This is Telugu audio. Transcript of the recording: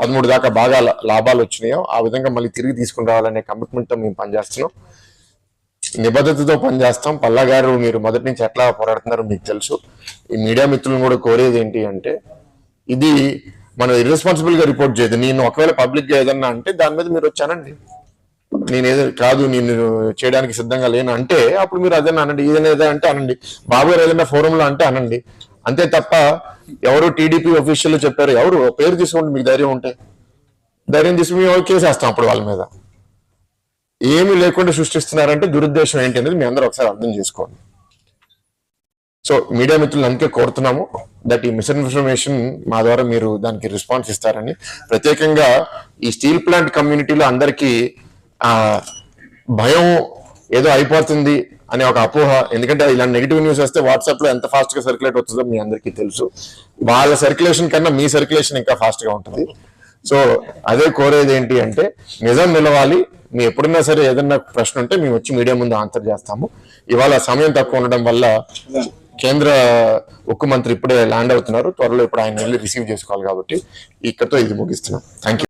13 దాకా బాగా లాభాలు వచ్చినాయో ఆ విధంగా మళ్ళీ తిరిగి తీసుకుని రావాలనే కమిట్మెంట్తో మేము పనిచేస్తున్నాం, నిబద్ధతతో పనిచేస్తాం. పల్లా గారు మీరు మొదటి నుంచి ఎట్లా పోరాడుతున్నారో మీకు తెలుసు. ఈ మీడియా మిత్రులను కూడా కోరేది ఏంటి అంటే, ఇది మనం ఇర్రెస్పాన్సిబుల్ గా రిపోర్ట్ చేయదు. నేను ఒకవేళ పబ్లిక్ గా ఏదన్నా అంటే దాని మీద మీరు వచ్చానండి, నేనేదో కాదు నేను చేయడానికి సిద్ధంగా లేను అంటే అప్పుడు మీరు అదన్నా అనండి, ఏదైనా అంటే అనండి, బాబు గారు ఏదైనా ఫోరంలో అంటే అనండి. అంతే తప్ప ఎవరు టీడీపీ ఆఫీషియల్ చెప్పారు, ఎవరు పేరు తీసుకోండి, మీకు ధైర్యం ఉంటే ధైర్యం తీసుకుని మేము కేసేస్తాం అప్పుడు వాళ్ళ మీద. ఏమీ లేకుండా సృష్టిస్తున్నారంటే దురుద్దేశం ఏంటి అనేది మీ అందరూ ఒకసారి అర్థం చేసుకోండి. సో మీడియా మిత్రులు అందుకే కోరుతున్నాము దట్ ఈ మిస్ఇన్ఫర్మేషన్ మా ద్వారా మీరు దానికి రెస్పాన్స్ ఇస్తారని. ప్రత్యేకంగా ఈ స్టీల్ ప్లాంట్ కమ్యూనిటీలో అందరికీ భయం ఏదో అయిపోతుంది అనే ఒక అపోహ, ఎందుకంటే ఇలాంటి నెగిటివ్ న్యూస్ వస్తే వాట్సాప్ లో ఎంత ఫాస్ట్ గా సర్క్యులేట్ అవుతుందో మీ అందరికీ తెలుసు. వాళ్ళ సర్క్యులేషన్ కన్నా మీ సర్క్యులేషన్ ఇంకా ఫాస్ట్ గా ఉంటుంది. సో అదే కోరేది ఏంటి అంటే నిజం నిలవాలి. మీ ఎప్పుడన్నా సరే ఏదన్నా ప్రశ్న ఉంటే మేము వచ్చి మీడియా ముందు ఆన్సర్ చేస్తాము. ఇవాళ సమయం తక్కువ ఉండడం వల్ల కేంద్ర ఉక్కు మంత్రి ఇప్పుడే ల్యాండ్ అవుతున్నారు, త్వరలో ఇప్పుడు ఆయన వెళ్ళి రిసీవ్ చేసుకోవాలి కాబట్టి ఇక్కడతో ఇది ముగిస్తున్నాం. Thank you.